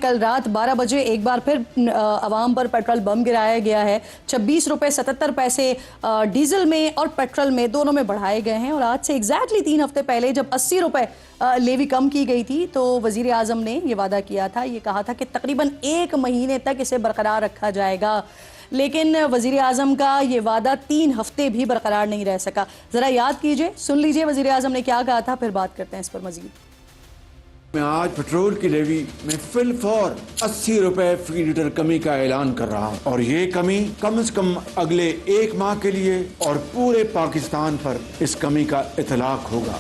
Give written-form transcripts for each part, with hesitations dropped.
کل رات 12 بجے ایک بار پھر عوام پر پیٹرول بم گرایا گیا ہے. 26 روپے 77 پیسے ڈیزل میں اور پیٹرول میں دونوں میں بڑھائے گئے ہیں. اور آج سے ایگزیکٹلی 3 ہفتے پہلے جب 80 روپے لیوی کم کی گئی تھی تو وزیر اعظم نے یہ وعدہ کیا تھا, یہ کہا تھا کہ تقریباً 1 مہینے تک اسے برقرار رکھا جائے گا. لیکن وزیر اعظم کا یہ وعدہ 3 ہفتے بھی برقرار نہیں رہ سکا. ذرا یاد کیجئے, سن لیجئے وزیر اعظم نے کیا کہا تھا, پھر بات کرتے ہیں اس پر مزید. میں آج پیٹرول کی لیوی میں فی الفور 80 روپے فی لیٹر کمی کا اعلان کر رہا ہوں, اور یہ کمی کم از کم اگلے 1 ماہ کے لیے اور پورے پاکستان پر اس کمی کا اطلاق ہوگا.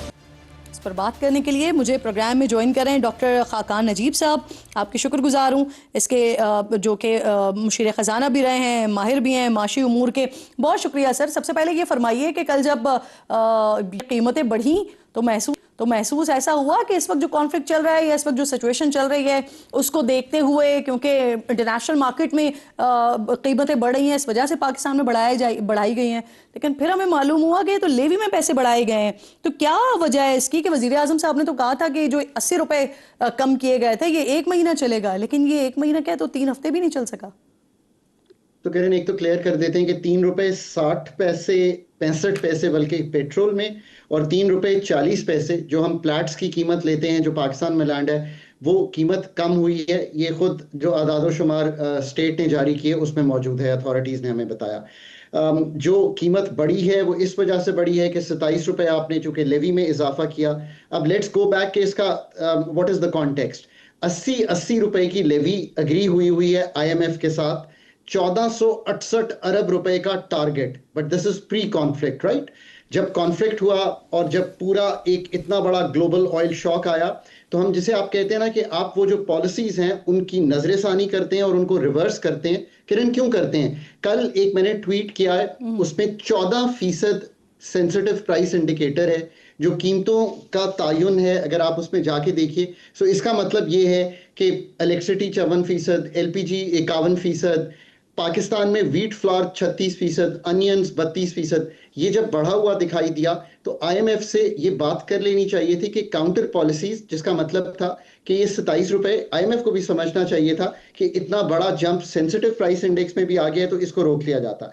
اس پر بات کرنے کے لیے مجھے پروگرام میں جوائن کریں ڈاکٹر خاقان نجیب صاحب. آپ کی شکر گزار ہوں اس کے جو کہ مشیر خزانہ بھی رہے ہیں, ماہر بھی ہیں معاشی امور کے. بہت شکریہ سر. سب سے پہلے یہ فرمائیے کہ کل جب قیمتیں بڑھیں تو محسوس ایسا ہوا کہ اس وقت جو کانفلکٹ چل رہا ہے یا اس وقت جو سچویشن چل رہی ہے اس کو دیکھتے ہوئے, کیونکہ انٹرنیشنل مارکیٹ میں قیمتیں بڑھ رہی ہیں, اس وجہ سے پاکستان میں بڑھائی گئی ہیں, لیکن پھر ہمیں معلوم ہوا کہ تو لیوی میں پیسے بڑھائے گئے ہیں. تو کیا وجہ ہے اس کی کہ وزیر اعظم صاحب نے تو کہا تھا کہ جو 80 روپے کم کیے گئے تھے یہ 1 مہینہ چلے گا, لیکن یہ 1 مہینہ کیا تو 3 ہفتے بھی نہیں چل سکا. تو کہہ رہے ہیں, ایک تو کلیئر کر دیتے ہیں کہ 3 روپے 60 پیسے 65 پیسے بلکہ پیٹرول میں, اور 3 روپے 40 پیسے جو ہم پلیٹس کی قیمت لیتے ہیں جو پاکستان میں لینڈ ہے وہ قیمت کم ہوئی ہے. یہ خود جو اعداد و شمار اسٹیٹ نے جاری کیے اس میں موجود ہے, اتھارٹیز نے ہمیں بتایا. جو قیمت بڑی ہے وہ اس وجہ سے بڑی ہے کہ 27 روپے آپ نے چونکہ لیوی میں اضافہ کیا. اب لیٹس گو بیک کہ اس کا واٹ از دا کانٹیکسٹ. 80 روپے کی لیوی اگری ہوئی ہے آئی ایم ایف کے ساتھ, 1468 ارب روپے کا target, but this is pre conflict right. جب کانفلکٹ ہوا اور جب پورا ایک اتنا بڑا گلوبل آئل شاک آیا تو ہم جسے آپ کہتے ہیں نا کہ آپ وہ جو پالیسیز ہیں ان کی نظر ثانی کرتے ہیں اور ان کو ریورس کرتے ہیں. کرن کیوں کرتے ہیں؟ کل ایک میں نے ٹویٹ کیا ہے, اس میں 14% سینسٹیو پرائس انڈیکیٹر ہے جو قیمتوں کا تعین ہے. اگر آپ اس میں جا کے دیکھیے سو اس کا مطلب یہ ہے کہ الیکٹرسٹی 54%, ایل پی جی 51%, پاکستان میں ویٹ فلار 36%, انینز 32%. یہ جب بڑھا ہوا دکھائی دیا تو آئی ایم ایف سے یہ بات کر لینی چاہیے تھی کہ کاؤنٹر پالیسیز, جس کا مطلب تھا کہ یہ 27 روپے آئی ایم ایف کو بھی سمجھنا چاہیے تھا کہ اتنا بڑا جمپ سینسٹیو پرائس انڈیکس میں بھی آ گیا ہے تو اس کو روک لیا جاتا.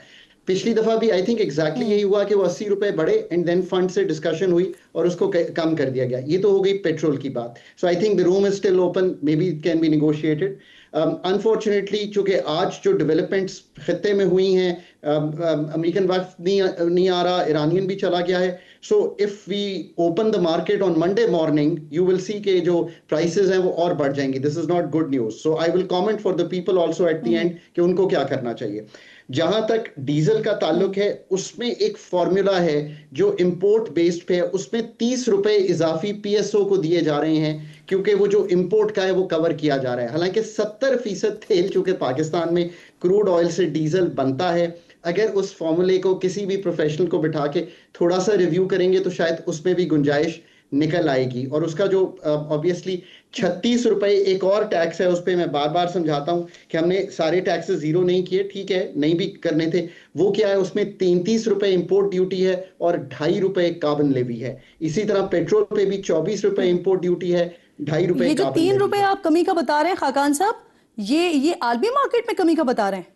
پچھلی دفعہ بھی آئی تھنک ایگزیکٹلی یہی ہوا کہ وہ 80 روپے بڑھے اینڈ دین فنڈ سے ڈسکشن ہوئی اور اس کو کم کر دیا گیا. یہ تو ہو گئی پیٹرول کی بات. So I think the room is still open, may be it can be negotiated. Unfortunately چونکہ آج جو ڈیولپمنٹس خطے میں ہوئی ہیں, امریکن وقت نہیں آ رہا, ایرانین بھی چلا گیا ہے. So if we open the market on Monday morning you will see کہ جو پرائسز ہیں وہ اور بڑھ جائیں گی. This is not good news. So I will comment for the people also at the end کہ ان کو کیا کرنا چاہیے. جہاں تک ڈیزل کا تعلق ہے اس میں ایک فارمولا ہے جو امپورٹ بیسڈ پہ ہے, اس میں 30 روپے اضافی پی ایس او کو دیے جا رہے ہیں کیونکہ وہ جو امپورٹ کا ہے وہ کور کیا جا رہا ہے. حالانکہ 70% تیل چونکہ پاکستان میں کروڈ آئل سے ڈیزل بنتا ہے, اگر اس فارمولے کو کسی بھی پروفیشنل کو بٹھا کے تھوڑا سا ریویو کریں گے تو شاید اس میں بھی گنجائش نکل آئے گی. اور اس کا جو obviously 36 روپے ایک اور ٹیکس ہے, اس پہ میں بار بار سمجھاتا ہوں کہ ہم نے سارے ٹیکسز زیرو نہیں کیے, ٹھیک ہے نہیں بھی کرنے تھے. وہ کیا ہے, اس میں 33 روپے امپورٹ ڈیوٹی ہے اور 2.5 روپے کاربن لیوی ہے. اسی طرح پیٹرول پہ بھی 24 روپے امپورٹ ڈیوٹی ہے, 2.5 روپے. یہ جو 3 روپے آپ کمی کا بتا رہے ہیں خاقان صاحب, یہ عالمی مارکیٹ میں کمی کا بتا رہے ہیں؟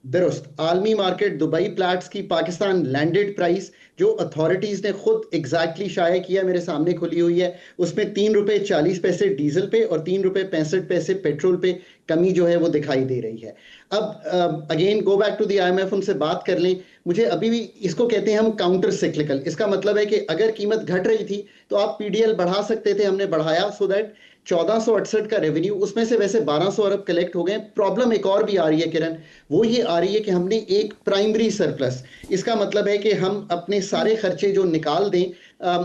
درست, عالمی مارکیٹ دبئی پلیٹس کی پاکستان لینڈڈ پرائس جو اتھارٹیز نے خود ایگزیکٹلی شائع کیا, میرے سامنے کھلی ہوئی ہے, اس میں 3 روپے 40 پیسے ڈیزل پہ اور 3 روپے 65 پیسے پیٹرول پہ کمی جو ہے وہ دکھائی دے رہی ہے. اب again go back to the I M F, ان سے بات کر لیں. مجھے ابھی بھی اس کو کہتے ہیں ہم کاؤنٹر سیکلیکل. اس کا مطلب ہے کہ اگر قیمت گھٹ رہی تھی تو آپ پی ڈی ایل بڑھا سکتے تھے, ہم نے بڑھایا سو دیٹ 1468 کا ریونیو, اس میں سے ویسے 1200 ارب کلیکٹ ہو گئے. پرابلم ایک اور بھی آ رہی ہے کرن, وہ یہ آ رہی ہے کہ ہم نے ایک پرائمری سرپلس. اس کا مطلب ہے کہ ہم اپنے سارے خرچے جو نکال دیں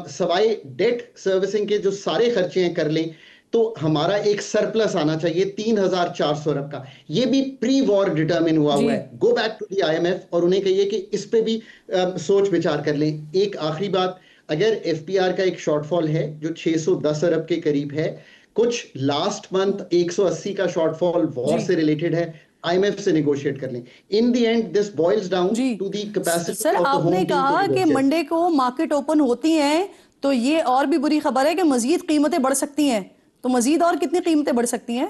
سوائے ڈیٹ سروسنگ کے جو سارے خرچے ہیں کر لیں تو ہمارا ایک سرپلس آنا چاہیے 3400 ارب کا. یہ بھی پری وار ڈیٹرمن ہوا ہے. Go back to the I M F اور انہیں کہیے کہ اس پہ بھی سوچ بچار کر لیں. ایک آخری بات, اگر ایف پی آر کا ایک شارٹ فال ہے جو 610 ارب کے قریب ہے, کچھ لاسٹ منتھ 180 کا شارٹ فال وار سے ریلیٹڈ ہے, آئی ایم ایف سے نیگوشیٹ کر لیں. In the end this boils down to the capacity. Sir آپ نے کہا کہ منڈے کو مارکیٹ اوپن ہوتی ہیں تو یہ اور بھی بری خبر ہے کہ مزید قیمتیں بڑھ سکتی ہیں, تو مزید اور کتنی قیمتیں بڑھ سکتی ہیں؟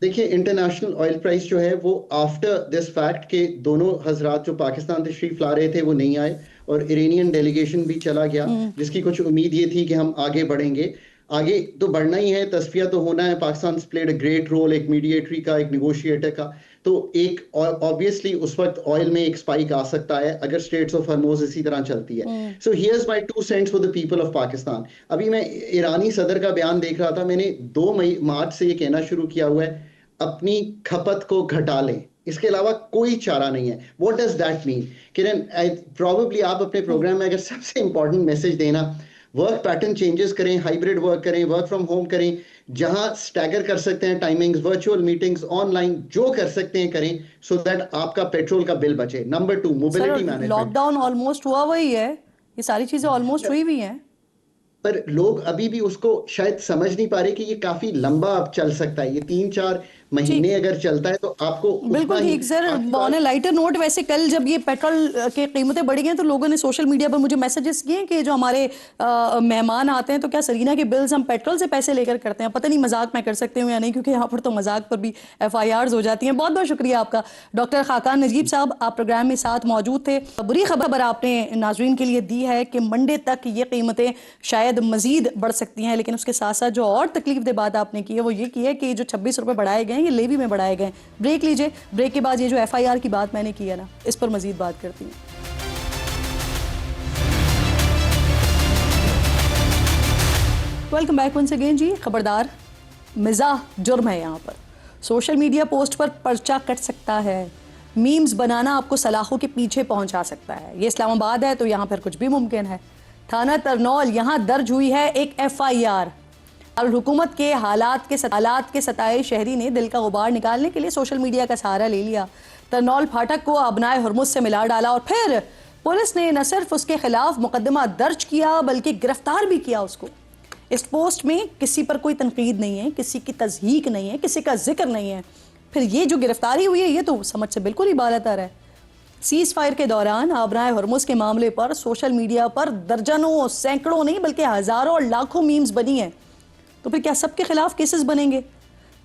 دیکھیے انٹرنیشنل آئل پرائس جو ہے وہ آفٹر دس فیکٹ کہ دونوں حضرات جو پاکستان تشریف لا رہے تھے وہ نہیں آئے اور ایرانین ڈیلیگیشن بھی چلا گیا، جس کی کچھ امید یہ تھی کہ ہم آگے بڑھیں گے. آگے تو بڑھنا ہی ہے، تصفیہ تو ہونا ہے. Pakistan played a great role, ایک میڈیٹری کا، ایک نیگوشیٹر کا. تو ایک obviously اس وقت آئل میں ایک اسپائک آ سکتا ہے اگر اسٹریٹس آف ہرموز اسی طرح چلتی ہے. So here's my 2 cents for the people of Pakistan. ابھی میں ایرانی صدر کا بیان دیکھ رہا تھا، میں نے 2 مارچ سے یہ کہنا شروع کیا ہوا ہے اپنی کھپت کو گھٹا لیں، اس کے علاوہ کوئی چارہ نہیں ہے. واٹ ڈز دیٹ مین؟ کرن پروبیبلی آپ اپنے پروگرام میں اگر سب سے امپورٹنٹ میسج دینا، ورک پیٹرن چینجز کریں، ہائیبرڈ ورک کریں، ورک فرام ہوم کریں، جہاں اسٹیگر کر سکتے ہیں timings, virtual meetings, on line جو کر سکتے ہیں کریں، سو دیٹ آپ کا پیٹرول کا بل بچے. Number 2 mobility management. Lockdown almost ہوا وہی ہے، یہ ساری چیزیں آلموسٹ ہوئی بھی ہیں، پر لوگ ابھی بھی اس کو شاید سمجھ نہیں پا رہے کہ یہ کافی لمبا اب چل سکتا ہے. یہ 3-4 مہینے اگر چلتا ہے تو آپ کو بالکل ٹھیک. سر آن اے لائٹر نوٹ، ویسے کل جب یہ پیٹرول کی قیمتیں بڑھی ہیں تو لوگوں نے سوشل میڈیا پر مجھے میسیجز کیے کہ جو ہمارے مہمان آتے ہیں تو کیا سرینا کے بلز ہم پیٹرول سے پیسے لے کر کرتے ہیں. پتہ نہیں مذاق میں کر سکتے ہوں یا نہیں، کیونکہ یہاں پر تو مذاق پر بھی FIRs ہو جاتی ہیں. بہت بہت شکریہ آپ کا ڈاکٹر خاقان نجیب صاحب، آپ پروگرام میں ساتھ موجود تھے. بری خبر آپ نے ناظرین کے لیے دی ہے کہ منڈے تک یہ قیمتیں شاید مزید بڑھ سکتی ہیں، لیکن اس کے ساتھ ساتھ جو اور تکلیف دہ بات آپ نے کی ہے وہ یہ کی ہے کہ جو 26 روپے بڑھائے گئے ہیں یہ لیوی میں بڑھائے گئے. بریک لیجئے، بریک کے بعد یہ جو FIR کی بات میں نے کی ہے نا، اس پر مزید بات کرتی ہیں. Welcome back once again. جی خبردار، مزاح جرم ہے یہاں پر. سوشل میڈیا پوسٹ پر پرچہ کٹ سکتا ہے، میمز بنانا آپ کو سلاخوں کے پیچھے پہنچا سکتا ہے. یہ اسلام آباد ہے تو یہاں پھر کچھ بھی ممکن ہے. تھانہ ترنول یہاں درج ہوئی ہے ایک FIR. حکومت کے حالات کے ستائے شہری نے دل کا غبار نکالنے کے لیے سوشل میڈیا کا سہارا لے لیا. ترنول پھاٹک کو ابنائے ہرمز سے ملا ڈالا اور پھر پولیس نے نہ صرف اس کے خلاف مقدمہ درج کیا بلکہ گرفتار بھی کیا اس کو. اس پوسٹ میں کسی پر کوئی تنقید نہیں ہے، کسی کی تضحیق نہیں ہے، کسی کا ذکر نہیں ہے. پھر یہ جو گرفتاری ہوئی ہے یہ تو سمجھ سے بالکل ہی بالاتر ہے. سیز فائر کے دوران آبنائے ہرمز کے معاملے پر سوشل میڈیا پر درجنوں، سینکڑوں نہیں بلکہ ہزاروں اور لاکھوں میمز بنی ہیں. تو پھر کیا سب کے خلاف کیسز بنیں گے؟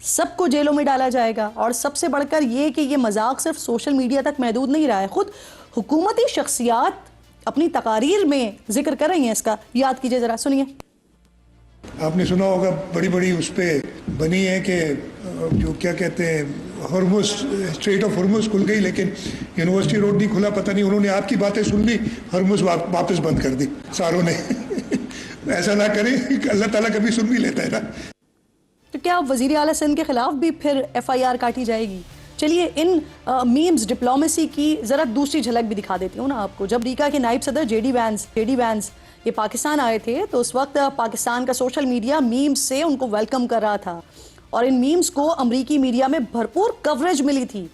سب کو جیلوں میں ڈالا جائے گا؟ اور سب سے بڑھ کر یہ کہ یہ مذاق صرف سوشل میڈیا تک محدود نہیں رہا ہے، خود حکومتی شخصیات اپنی تقاریر میں ذکر کر رہی ہیں اس کا. یاد کیجئے ذرا، سنیے. آپ نے سنا ہوگا بڑی بڑی اس پہ بنی ہے کہ جو کیا کہتے ہیں ہرمز، اسٹریٹ آف ہرمز کھل گئی لیکن یونیورسٹی روڈ نہیں کھلا. پتہ نہیں انہوں نے آپ کی باتیں سن لی، ہرمز واپس بند کر دی ساروں نے. ایسا نہ کریں، اللہ تعالیٰ کبھی سن بھی لیتا ہے نا. تو کیا وزیر اعلیٰ سندھ کے خلاف بھی پھر FIR کاٹی جائے گی؟ چلیے ان میمز ڈپلومیسی کی ذرا دوسری جھلک بھی دکھا دیتی ہوں نا آپ کو. جب ریکا کے نائب صدر JD وینس یہ پاکستان آئے تھے تو اس وقت پاکستان کا سوشل میڈیا میمز سے ان کو ویلکم کر رہا تھا اور ان میمز کو امریکی میڈیا میں بھرپور کوریج ملی تھی.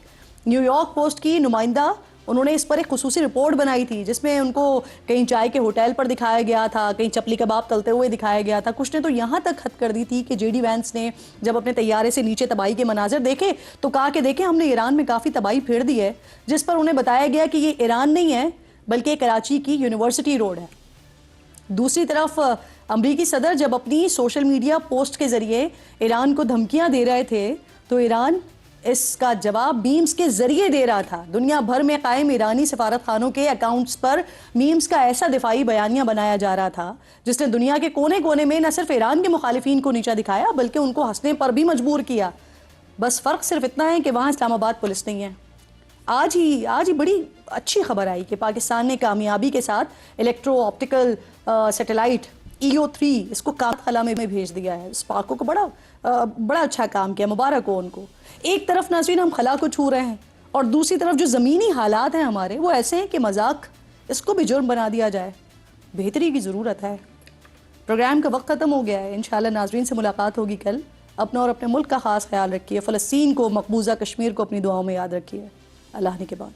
نیو یارک پوسٹ کی نمائندہ انہوں نے اس پر ایک خصوصی رپورٹ بنائی تھی جس میں ان کو کہیں چائے کے ہوٹل پر دکھایا گیا تھا، کہیں چپلی کباب تلتے ہوئے دکھایا گیا تھا. کچھ نے تو یہاں تک حد کر دی تھی کہ JD وینس نے جب اپنے طیارے سے نیچے تباہی کے مناظر دیکھے تو کہا کہ دیکھیں ہم نے ایران میں کافی تباہی پھیر دی ہے، جس پر انہیں بتایا گیا کہ یہ ایران نہیں ہے بلکہ کراچی کی یونیورسٹی روڈ ہے. دوسری طرف امریکی صدر جب اپنی سوشل میڈیا پوسٹ کے ذریعے ایران کو دھمکیاں دے رہے تھے تو ایران اس کا جواب میمز کے ذریعے دے رہا تھا. دنیا بھر میں قائم ایرانی سفارت خانوں کے اکاؤنٹس پر میمز کا ایسا دفاعی بیانیہ بنایا جا رہا تھا جس نے دنیا کے کونے کونے میں نہ صرف ایران کے مخالفین کو نیچا دکھایا بلکہ ان کو ہنسنے پر بھی مجبور کیا. بس فرق صرف اتنا ہے کہ وہاں اسلام آباد پولیس نہیں ہے. آج ہی بڑی اچھی خبر آئی کہ پاکستان نے کامیابی کے ساتھ الیکٹرو آپٹیکل سیٹلائٹ EO3 اس کو خلا میں بھیج دیا ہے. اسپارکو کو بڑا اچھا کام کیا، مبارک ہو ان کو. ایک طرف ناظرین ہم خلا کو چھو رہے ہیں اور دوسری طرف جو زمینی حالات ہیں ہمارے وہ ایسے ہیں کہ مذاق اس کو بھی جرم بنا دیا جائے. بہتری کی ضرورت ہے. پروگرام کا وقت ختم ہو گیا ہے. انشاءاللہ ناظرین سے ملاقات ہوگی کل. اپنا اور اپنے ملک کا خاص خیال رکھیے. فلسطین کو، مقبوضہ کشمیر کو اپنی دعاؤں میں یاد رکھیے. اللہ نے کے بعد.